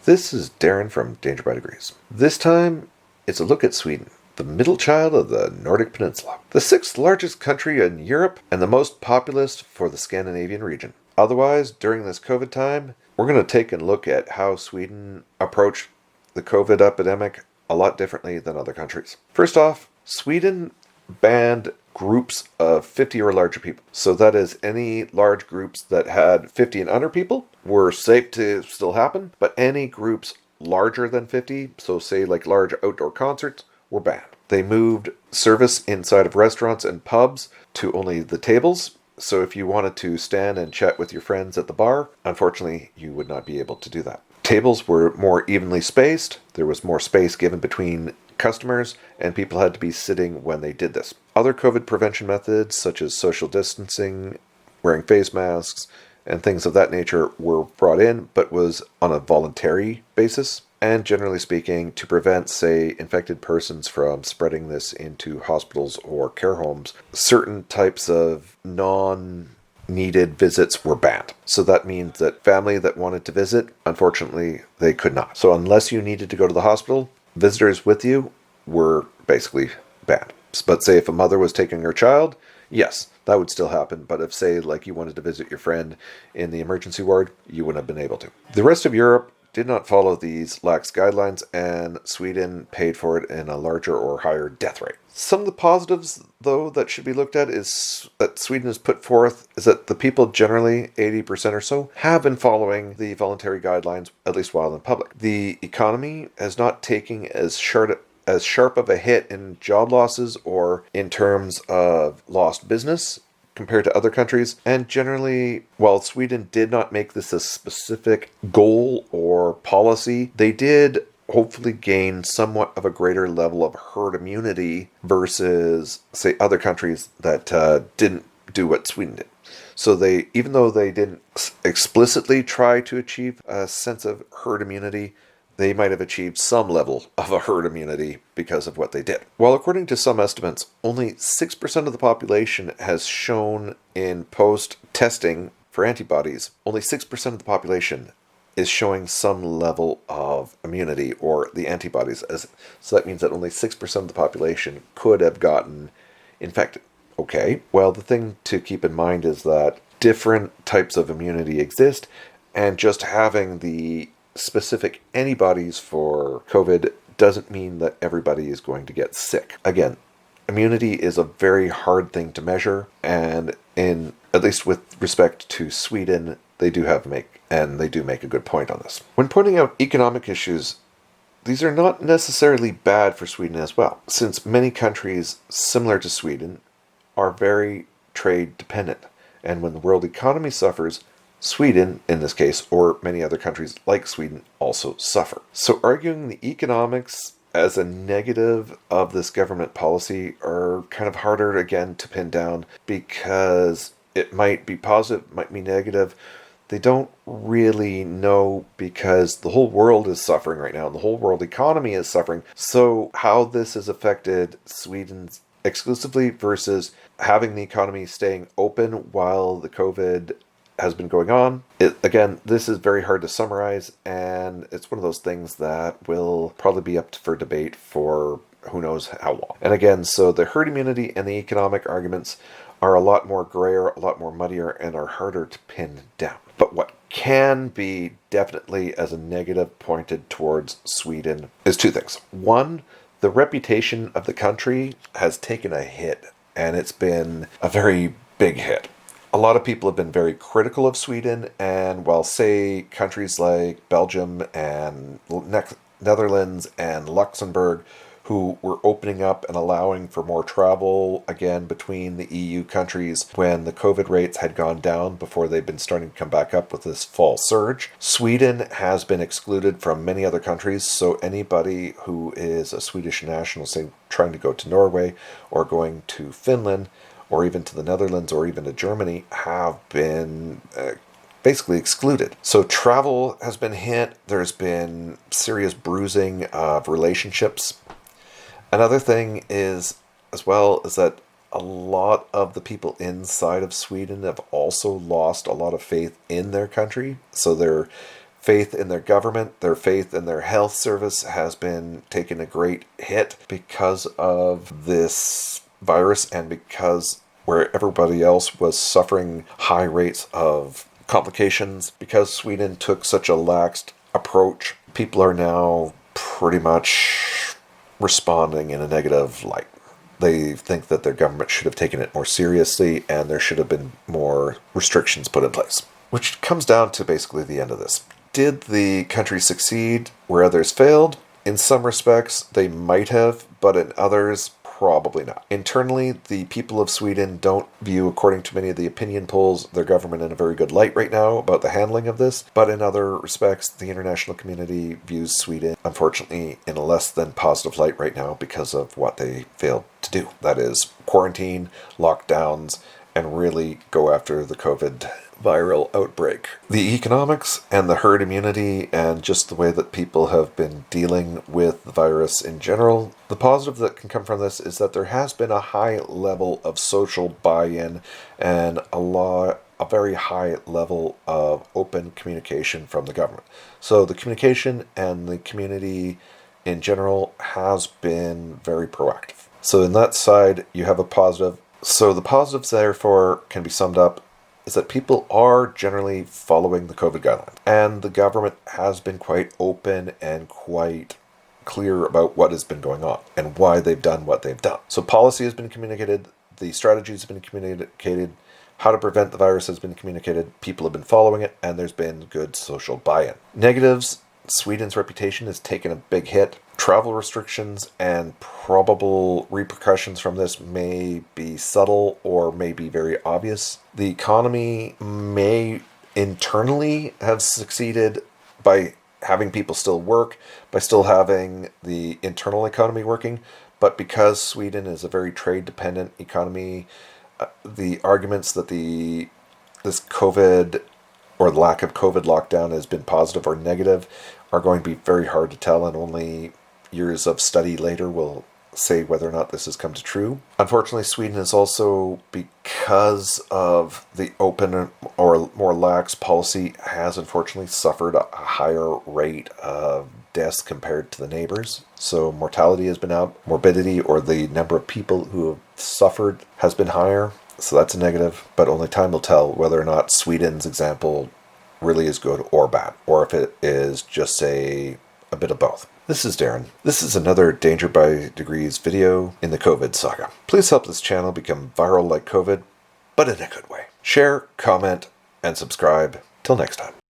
This is Darren from Danger by Degrees. This time, it's a look at Sweden, the middle child of the Nordic Peninsula, the sixth largest country in Europe and the most populous for the Scandinavian region. Otherwise, during this COVID time, we're going to take a look at how Sweden approached the COVID epidemic a lot differently than other countries. First off, Sweden banned groups of 50 or larger people. So that is, any large groups that had 50 and under people were safe to still happen, but any groups larger than 50, so say like large outdoor concerts, were banned. They moved service inside of restaurants and pubs to only the tables. So if you wanted to stand and chat with your friends at the bar, unfortunately, you would not be able to do that. Tables were more evenly spaced. There was more space given between customers, and people had to be sitting when they did this. Other COVID prevention methods, such as social distancing, wearing face masks, and things of that nature were brought in, but was on a voluntary basis. And generally speaking, to prevent, say, infected persons from spreading this into hospitals or care homes, certain types of non-needed visits were banned. So that means that family that wanted to visit, unfortunately, they could not. So unless you needed to go to the hospital, visitors with you were basically banned. But say if a mother was taking her child, yes, that would still happen. But if, say, like you wanted to visit your friend in the emergency ward, you wouldn't have been able to. The rest of Europe did not follow these lax guidelines, and Sweden paid for it in a larger or higher death rate. Some of the positives, though, that should be looked at is that Sweden has put forth is that the people generally, 80% or so, have been following the voluntary guidelines, at least while in public. The economy is not taking as sharp of a hit in job losses or in terms of lost business compared to other countries. And generally, while Sweden did not make this a specific goal or policy, they did hopefully gain somewhat of a greater level of herd immunity versus, say, other countries that didn't do what Sweden did. So they, even though they didn't explicitly try to achieve a sense of herd immunity, they might have achieved some level of a herd immunity because of what they did. While according to some estimates, only 6% of the population has shown in post-testing for antibodies, only 6% of the population is showing some level of immunity or the antibodies. So that means that only 6% of the population could have gotten infected. Okay, well, the thing to keep in mind is that different types of immunity exist, and just having the specific antibodies for COVID doesn't mean that everybody is going to get sick. Again, immunity is a very hard thing to measure, and at least with respect to Sweden, they do make a good point on this. When pointing out economic issues, these are not necessarily bad for Sweden as well, since many countries similar to Sweden are very trade dependent, and when the world economy suffers, Sweden, in this case, or many other countries like Sweden, also suffer. So arguing the economics as a negative of this government policy are kind of harder, again, to pin down, because it might be positive, it might be negative. They don't really know, because the whole world is suffering right now, and the whole world economy is suffering. So how this has affected Sweden's exclusively versus having the economy staying open while the COVID has been going on. Again, this is very hard to summarize, and it's one of those things that will probably be up for debate for who knows how long. And again, so the herd immunity and the economic arguments are a lot more grayer, a lot more muddier, and are harder to pin down. But what can be definitely as a negative pointed towards Sweden is two things. One, the reputation of the country has taken a hit, and it's been a very big hit. A lot of people have been very critical of Sweden, and while, say, countries like Belgium and Netherlands and Luxembourg, who were opening up and allowing for more travel again between the EU countries when the COVID rates had gone down before they've been starting to come back up with this fall surge, Sweden has been excluded from many other countries. So anybody who is a Swedish national, say, trying to go to Norway or going to Finland, or even to the Netherlands, or even to Germany, have been basically excluded. So travel has been hit. There's been serious bruising of relationships. Another thing is, as well, is that a lot of the people inside of Sweden have also lost a lot of faith in their country. So they're faith in their government, their faith in their health service has been taking a great hit because of this virus, and because where everybody else was suffering high rates of complications, because Sweden took such a laxed approach, people are now pretty much responding in a negative light. They think that their government should have taken it more seriously and there should have been more restrictions put in place. Which comes down to basically the end of this. Did the country succeed where others failed? In some respects, they might have, but in others, probably not. Internally, the people of Sweden don't view, according to many of the opinion polls, their government in a very good light right now about the handling of this. But in other respects, the international community views Sweden, unfortunately, in a less than positive light right now because of what they failed to do. That is, quarantine, lockdowns, and really go after the COVID viral outbreak. The economics and the herd immunity and just the way that people have been dealing with the virus in general, the positive that can come from this is that there has been a high level of social buy-in and a very high level of open communication from the government. So the communication and the community in general has been very proactive. So in that side, you have a positive. So the positives, therefore, can be summed up is that people are generally following the COVID guidelines. And the government has been quite open and quite clear about what has been going on and why they've done what they've done. So policy has been communicated, the strategies have been communicated, how to prevent the virus has been communicated, people have been following it, and there's been good social buy-in. Negatives, Sweden's reputation has taken a big hit. Travel restrictions and probable repercussions from this may be subtle or may be very obvious. The economy may internally have succeeded by having people still work, by still having the internal economy working, but because Sweden is a very trade-dependent economy, the arguments that this COVID or the lack of COVID lockdown has been positive or negative are going to be very hard to tell, and only years of study later will say whether or not this has come to true. Unfortunately, Sweden is also, because of the open or more lax policy, has unfortunately suffered a higher rate of deaths compared to the neighbors. So mortality has been up, morbidity or the number of people who have suffered has been higher. So that's a negative, but only time will tell whether or not Sweden's example really is good or bad, or if it is just a bit of both. This is Darren. This is another Danger by Degrees video in the COVID saga. Please help this channel become viral like COVID, but in a good way. Share, comment, and subscribe. Till next time.